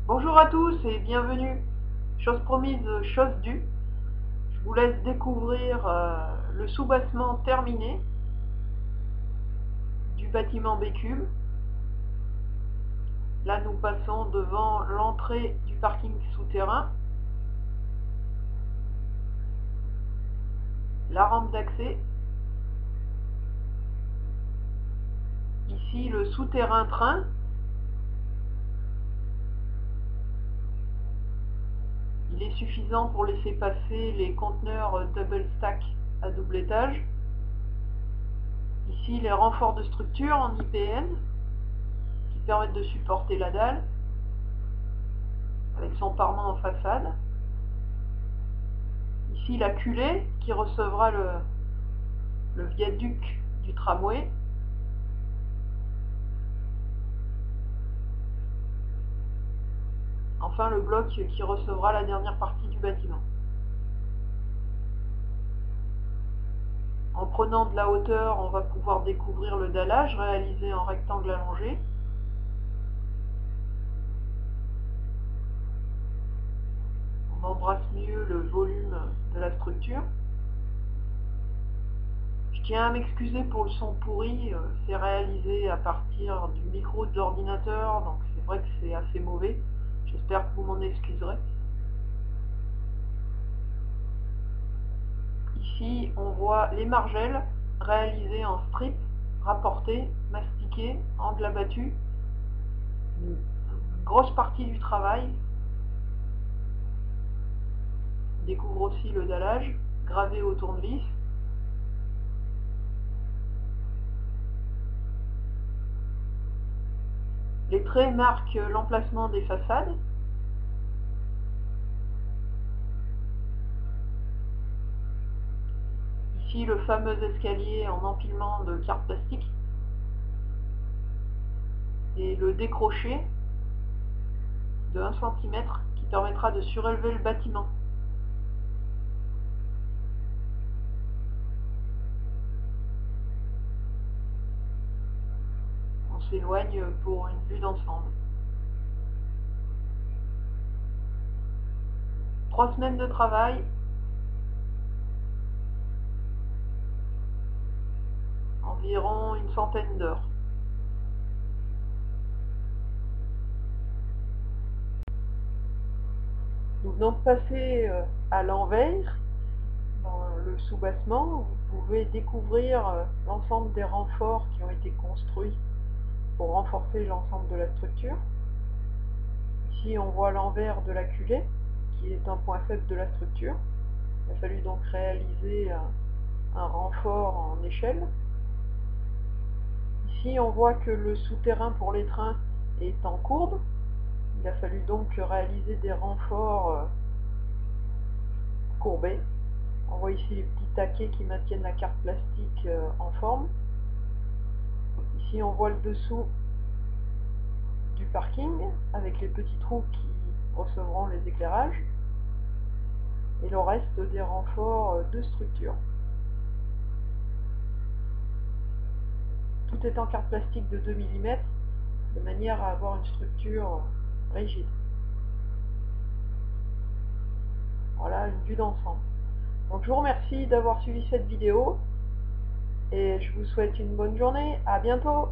Bonjour à tous et bienvenue. Chose promise, chose due. Je vous laisse découvrir le soubassement terminé du bâtiment Bécube. Là, nous passons devant l'entrée du parking souterrain, la rampe d'accès. Ici, le souterrain train. Il est suffisant pour laisser passer les conteneurs double stack à double étage. Ici, les renforts de structure en IPN qui permettent de supporter la dalle avec son parement en façade. Ici, la culée qui recevra le viaduc du tramway. Enfin, le bloc qui recevra la dernière partie du bâtiment. En prenant de la hauteur, on va pouvoir découvrir le dallage réalisé en rectangle allongé. On embrasse mieux le volume de la structure. Je tiens à m'excuser pour le son pourri, c'est réalisé à partir du micro de l'ordinateur, donc c'est vrai que c'est assez mauvais. J'espère que vous m'en excuserez. Ici, on voit les margelles réalisées en strip, rapportées, mastiquées, angle abattu. Une grosse partie du travail. On découvre aussi le dallage, gravé au tournevis. Les traits marquent l'emplacement des façades. Ici, le fameux escalier en empilement de cartes plastiques. Et le décroché de 1 cm qui permettra de surélever le bâtiment. On s'éloigne pour une vue d'ensemble. 3 semaines de travail. Environ une centaine d'heures. Nous venons de passer à l'envers, dans le soubassement. Vous pouvez découvrir l'ensemble des renforts qui ont été construits pour renforcer l'ensemble de la structure. Ici, on voit l'envers de la culée, qui est un point faible de la structure. Il a fallu donc réaliser un renfort en échelle. Ici, on voit que le souterrain pour les trains est en courbe. Il a fallu donc réaliser des renforts courbés. On voit ici les petits taquets qui maintiennent la carte plastique en forme. Ici, on voit le dessous du parking avec les petits trous qui recevront les éclairages. Et le reste des renforts de structure. Tout est en carte plastique de 2 mm, de manière à avoir une structure rigide. Voilà une vue d'ensemble. Donc je vous remercie d'avoir suivi cette vidéo et je vous souhaite une bonne journée. À bientôt.